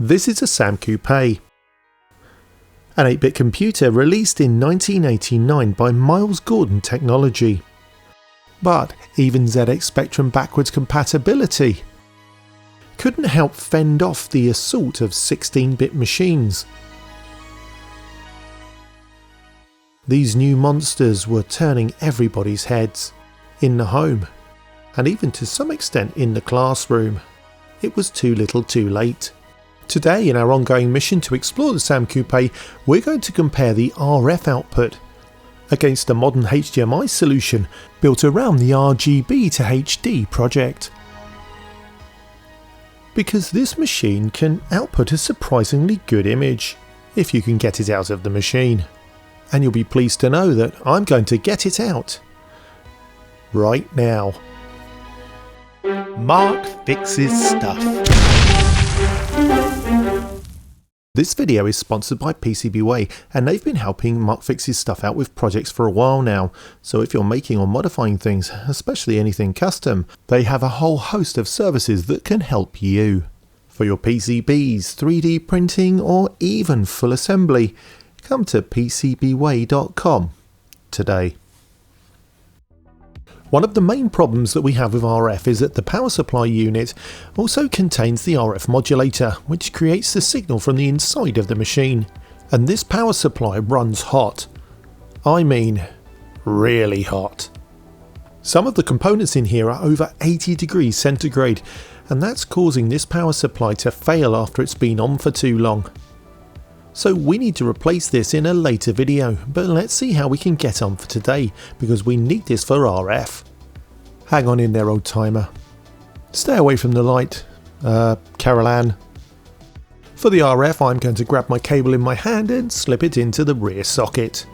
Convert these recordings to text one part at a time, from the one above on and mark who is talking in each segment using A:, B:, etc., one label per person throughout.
A: This is a SAM Coupé, an 8-bit computer released in 1989 by Miles Gordon Technology. But even ZX Spectrum backwards compatibility couldn't help fend off the assault of 16-bit machines. These new monsters were turning everybody's heads, in the home, and even to some extent in the classroom. It was too little too late. Today, in our ongoing mission to explore the SAM Coupé, we're going to compare the RF output against a modern HDMI solution built around the RGB to HD project. Because this machine can output a surprisingly good image, if you can get it out of the machine. And you'll be pleased to know that I'm going to get it out right now. Mark fixes stuff. This video is sponsored by PCBWay, and they've been helping Mark Fix's stuff out with projects for a while now. So if you're making or modifying things, especially anything custom, they have a whole host of services that can help you. For your PCBs, 3D printing, or even full assembly, come to PCBWay.com today. One of the main problems that we have with RF is that the power supply unit also contains the RF modulator, which creates the signal from the inside of the machine. And this power supply runs hot. I mean, really hot. Some of the components in here are over 80 degrees centigrade, and that's causing this power supply to fail after it's been on for too long. So we need to replace this in a later video, but let's see how we can get on for today, because we need this for RF. Hang on in there, old timer. Stay away from the light, Carol Ann. For the RF, I'm going to grab my cable in my hand and slip it into the rear socket.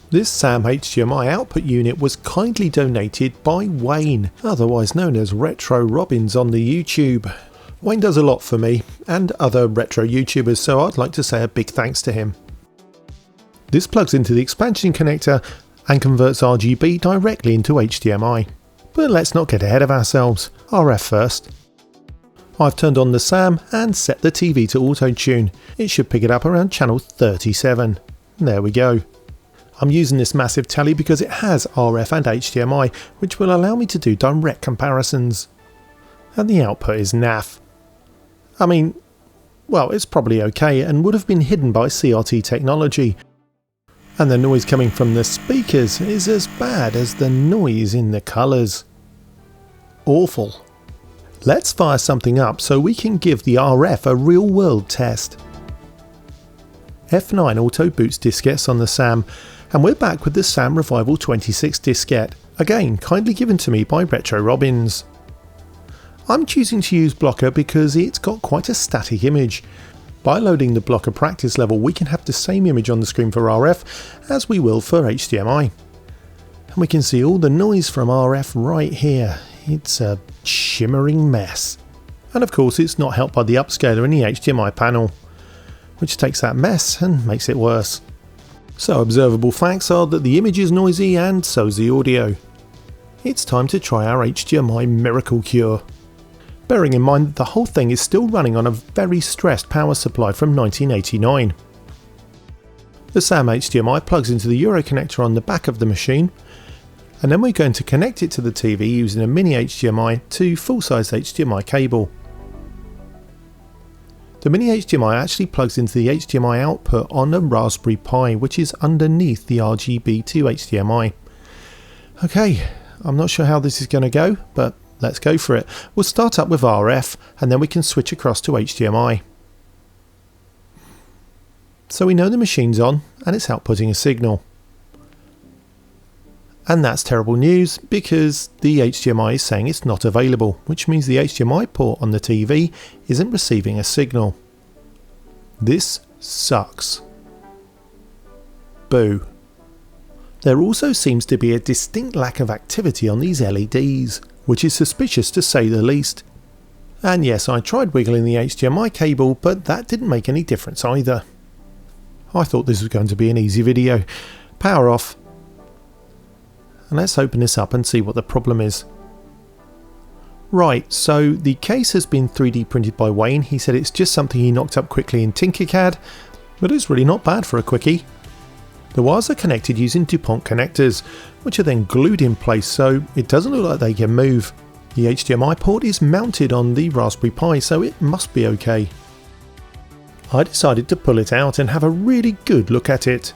A: This SAM HDMI output unit was kindly donated by Wayne, otherwise known as Retro Robbins on the YouTube. Wayne does a lot for me and other retro YouTubers, so I'd like to say a big thanks to him. This plugs into the expansion connector and converts RGB directly into HDMI. But let's not get ahead of ourselves, RF first. I've turned on the SAM and set the TV to auto-tune. It should pick it up around channel 37. There we go. I'm using this massive telly because it has RF and HDMI, which will allow me to do direct comparisons. And the output is naff. I mean, well, it's probably okay and would have been hidden by CRT technology. And the noise coming from the speakers is as bad as the noise in the colours. Awful. Let's fire something up so we can give the RF a real world test. F9 auto boots diskettes on the SAM, and we're back with the SAM Revival 26 diskette, again kindly given to me by Retro Robbins. I'm choosing to use Blocker because it's got quite a static image. By loading the Blocker practice level, we can have the same image on the screen for RF as we will for HDMI. And we can see all the noise from RF right here. It's a shimmering mess. And of course it's not helped by the upscaler in the HDMI panel, which takes that mess and makes it worse. So observable facts are that the image is noisy and so's the audio. It's time to try our HDMI miracle cure. Bearing in mind that the whole thing is still running on a very stressed power supply from 1989. The SAM HDMI plugs into the Euro connector on the back of the machine, and then we're going to connect it to the TV using a mini HDMI to full-size HDMI cable. The mini HDMI actually plugs into the HDMI output on a Raspberry Pi, which is underneath the RGB to HDMI. Okay, I'm not sure how this is going to go, but let's go for it. We'll start up with RF and then we can switch across to HDMI. So we know the machine's on and it's outputting a signal. And that's terrible news because the HDMI is saying it's not available, which means the HDMI port on the TV isn't receiving a signal. This sucks. Boo. There also seems to be a distinct lack of activity on these LEDs, which is suspicious to say the least. And yes, I tried wiggling the HDMI cable, but that didn't make any difference either. I thought this was going to be an easy video. Power off. And let's open this up and see what the problem is. Right, so the case has been 3D printed by Wayne. He said it's just something he knocked up quickly in Tinkercad, but it's really not bad for a quickie. The wires are connected using DuPont connectors, which are then glued in place so it doesn't look like they can move. The HDMI port is mounted on the Raspberry Pi, so it must be okay. I decided to pull it out and have a really good look at it.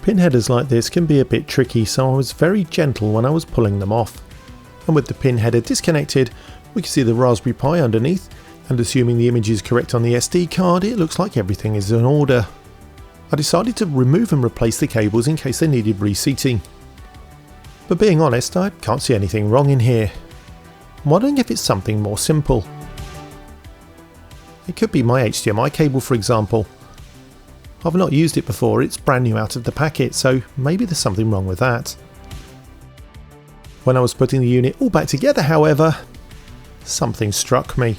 A: Pin headers like this can be a bit tricky, so I was very gentle when I was pulling them off. And with the pin header disconnected, we can see the Raspberry Pi underneath, and assuming the image is correct on the SD card, it looks like everything is in order. I decided to remove and replace the cables in case they needed reseating. But being honest, I can't see anything wrong in here. I'm wondering if it's something more simple. It could be my HDMI cable, for example. I've not used it before, it's brand new out of the packet, so maybe there's something wrong with that. When I was putting the unit all back together, however, something struck me.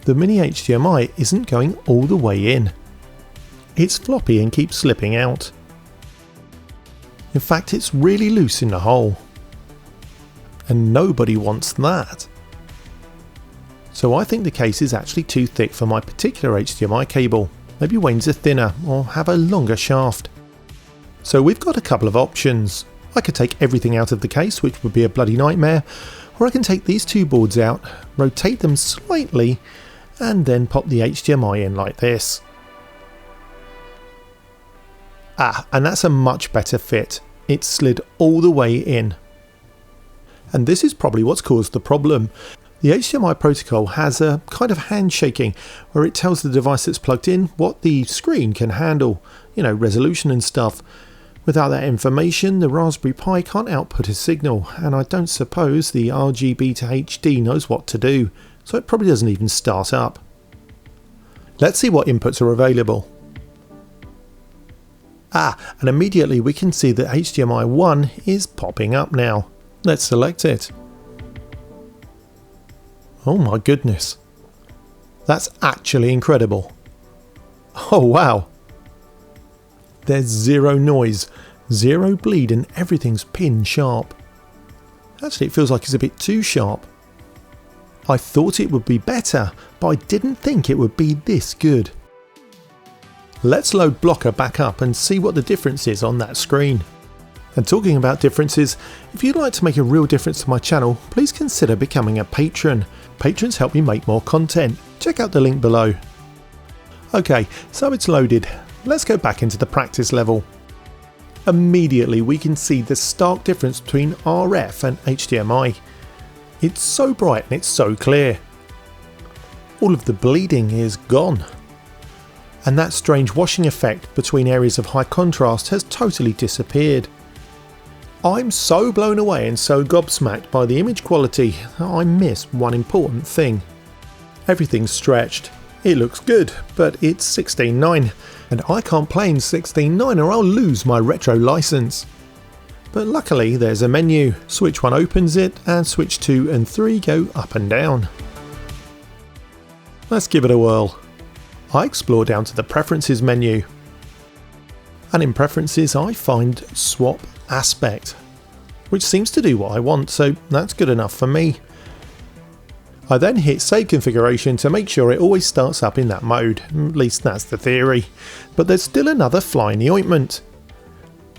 A: The mini HDMI isn't going all the way in. It's floppy and keeps slipping out. In fact, it's really loose in the hole. And nobody wants that. So I think the case is actually too thick for my particular HDMI cable. Maybe Wayne's are thinner or have a longer shaft. So we've got a couple of options. I could take everything out of the case, which would be a bloody nightmare, or I can take these two boards out, rotate them slightly, and then pop the HDMI in like this. And that's a much better fit. It slid all the way in. And this is probably what's caused the problem. The HDMI protocol has a kind of handshaking where it tells the device that's plugged in what the screen can handle, resolution and stuff. Without that information, the Raspberry Pi can't output a signal, and I don't suppose the RGB to HD knows what to do, so it probably doesn't even start up. Let's see what inputs are available. And immediately we can see that HDMI 1 is popping up now. Let's select it. Oh my goodness. That's actually incredible. Oh wow. There's zero noise, zero bleed, and everything's pin sharp. Actually, it feels like it's a bit too sharp. I thought it would be better, but I didn't think it would be this good. Let's load Blocker back up and see what the difference is on that screen. And talking about differences, if you'd like to make a real difference to my channel, please consider becoming a patron. Patrons help me make more content. Check out the link below. Okay, so it's loaded. Let's go back into the practice level. Immediately we can see the stark difference between RF and HDMI. It's so bright and it's so clear. All of the bleeding is gone. And that strange washing effect between areas of high contrast has totally disappeared. I'm so blown away and so gobsmacked by the image quality that I missed one important thing. Everything's stretched. It looks good, but it's 16:9, and I can't play in 16:9 or I'll lose my retro license. But luckily there's a menu. Switch 1 opens it, and switch 2 and 3 go up and down. Let's give it a whirl. I explore down to the Preferences menu. And in Preferences I find Swap Aspect, which seems to do what I want, so that's good enough for me. I then hit Save Configuration to make sure it always starts up in that mode, at least that's the theory. But there's still another fly in the ointment.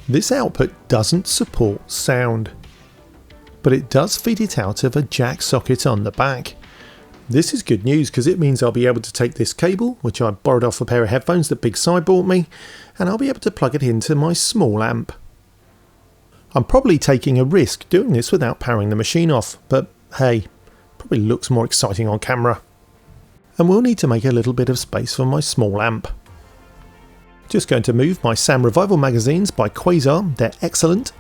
A: This output doesn't support sound, but it does feed it out of a jack socket on the back. This is good news because it means I'll be able to take this cable, which I borrowed off a pair of headphones that Big Si bought me, and I'll be able to plug it into my small amp. I'm probably taking a risk doing this without powering the machine off, but hey, probably looks more exciting on camera. And we'll need to make a little bit of space for my small amp. Just going to move my SAM Revival magazines by Quazar, they're excellent.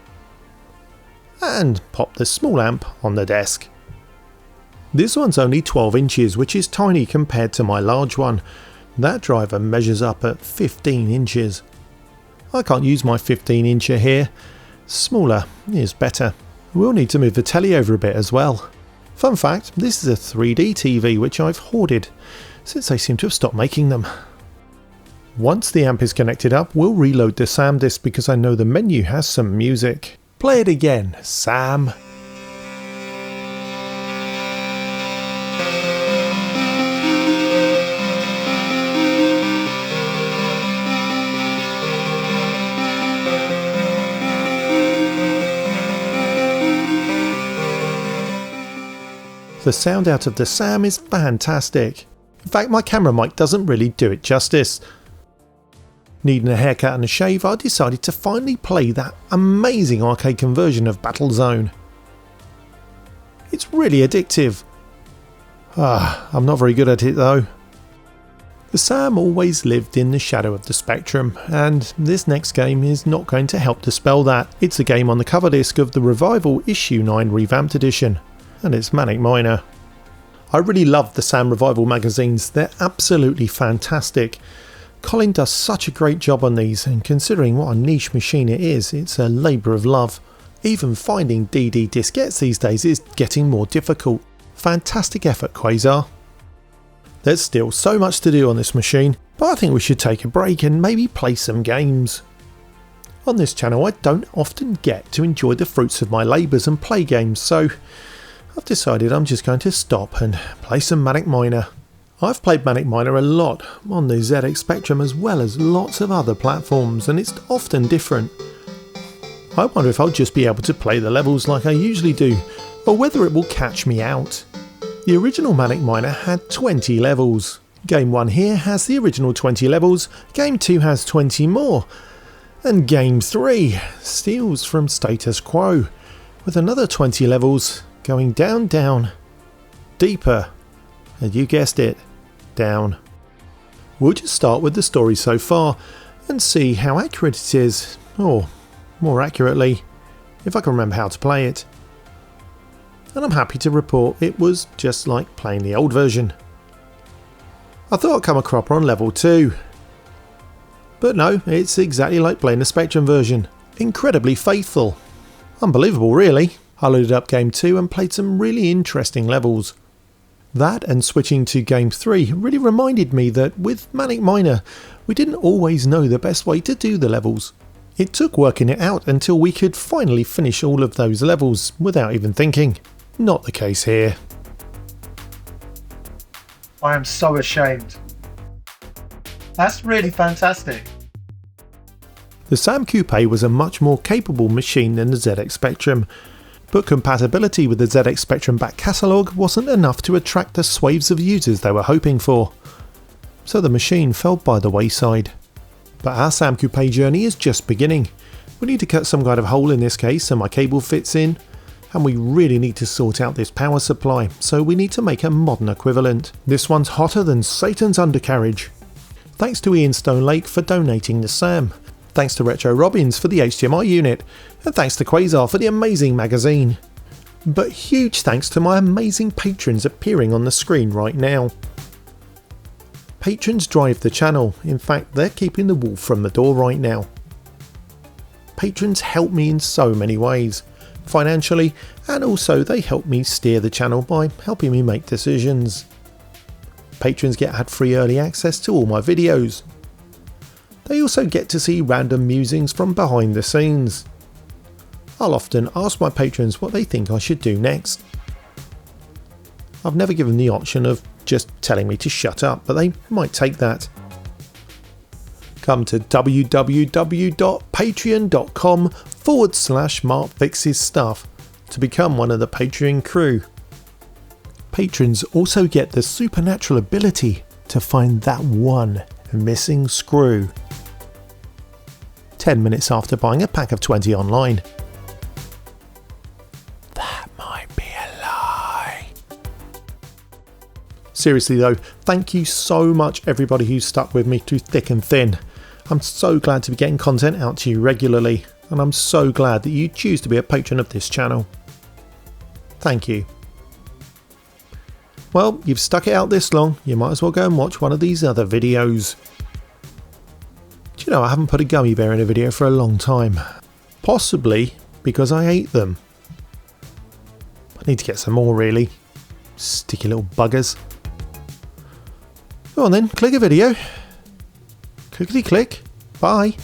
A: And pop the small amp on the desk. This one's only 12 inches, which is tiny compared to my large one. That driver measures up at 15 inches. I can't use my 15-incher here. Smaller is better. We'll need to move the telly over a bit as well. Fun fact, this is a 3D TV which I've hoarded, since they seem to have stopped making them. Once the amp is connected up, we'll reload the SAM disc because I know the menu has some music. Play it again, Sam. The sound out of the SAM is fantastic. In fact, my camera mic doesn't really do it justice. Needing a haircut and a shave, I decided to finally play that amazing arcade conversion of Battlezone. It's really addictive. I'm not very good at it though. The SAM always lived in the shadow of the Spectrum, and this next game is not going to help dispel that. It's a game on the cover disc of the Revival Issue 9 Revamped Edition, and it's Manic Miner. I really love the SAM Revival magazines, they're absolutely fantastic. Colin does such a great job on these, and considering what a niche machine it is, it's a labour of love. Even finding DD diskettes these days is getting more difficult. Fantastic effort, Quazar. There's still so much to do on this machine, but I think we should take a break and maybe play some games. On this channel I don't often get to enjoy the fruits of my labours and play games, so I've decided I'm just going to stop and play some Manic Miner. I've played Manic Miner a lot on the ZX Spectrum as well as lots of other platforms, and it's often different. I wonder if I'll just be able to play the levels like I usually do, or whether it will catch me out. The original Manic Miner had 20 levels. Game 1 here has the original 20 levels, Game 2 has 20 more, and Game 3 steals from status quo, with another 20 levels going down, down, deeper, and you guessed it, down. We'll just start with the story so far and see how accurate it is, or more accurately, if I can remember how to play it. And I'm happy to report it was just like playing the old version. I thought I'd come a cropper on level 2. But no, it's exactly like playing the Spectrum version. Incredibly faithful. Unbelievable really. I loaded up Game 2 and played some really interesting levels. That and switching to Game 3 really reminded me that with Manic Miner, we didn't always know the best way to do the levels. It took working it out until we could finally finish all of those levels without even thinking. Not the case here.
B: I am so ashamed. That's really fantastic.
A: The SAM Coupé was a much more capable machine than the ZX Spectrum, but compatibility with the ZX Spectrum back catalogue wasn't enough to attract the swathes of users they were hoping for. So the machine fell by the wayside. But our SAM Coupé journey is just beginning. We need to cut some kind of hole in this case so my cable fits in, and we really need to sort out this power supply, so we need to make a modern equivalent. This one's hotter than Satan's undercarriage. Thanks to Ian Stone Lake for donating the SAM. Thanks to Retro Robbins for the HDMI unit, and thanks to Quazar for the amazing magazine. But huge thanks to my amazing patrons appearing on the screen right now. Patrons drive the channel, in fact they're keeping the wolf from the door right now. Patrons help me in so many ways, financially, and also they help me steer the channel by helping me make decisions. Patrons get ad-free early access to all my videos. They also get to see random musings from behind the scenes. I'll often ask my patrons what they think I should do next. I've never given the option of just telling me to shut up, but they might take that. Come to www.patreon.com/MarkFixesStuff to become one of the Patreon crew. Patrons also get the supernatural ability to find that one missing screw 10 minutes after buying a pack of 20 online. That might be a lie. Seriously though, thank you so much everybody who's stuck with me through thick and thin. I'm so glad to be getting content out to you regularly, and I'm so glad that you choose to be a patron of this channel. Thank you. Well, you've stuck it out this long, you might as well go and watch one of these other videos. Do you know, I haven't put a gummy bear in a video for a long time. Possibly because I ate them. I need to get some more really. Sticky little buggers. Go on then, click a video. Clickety click. Bye.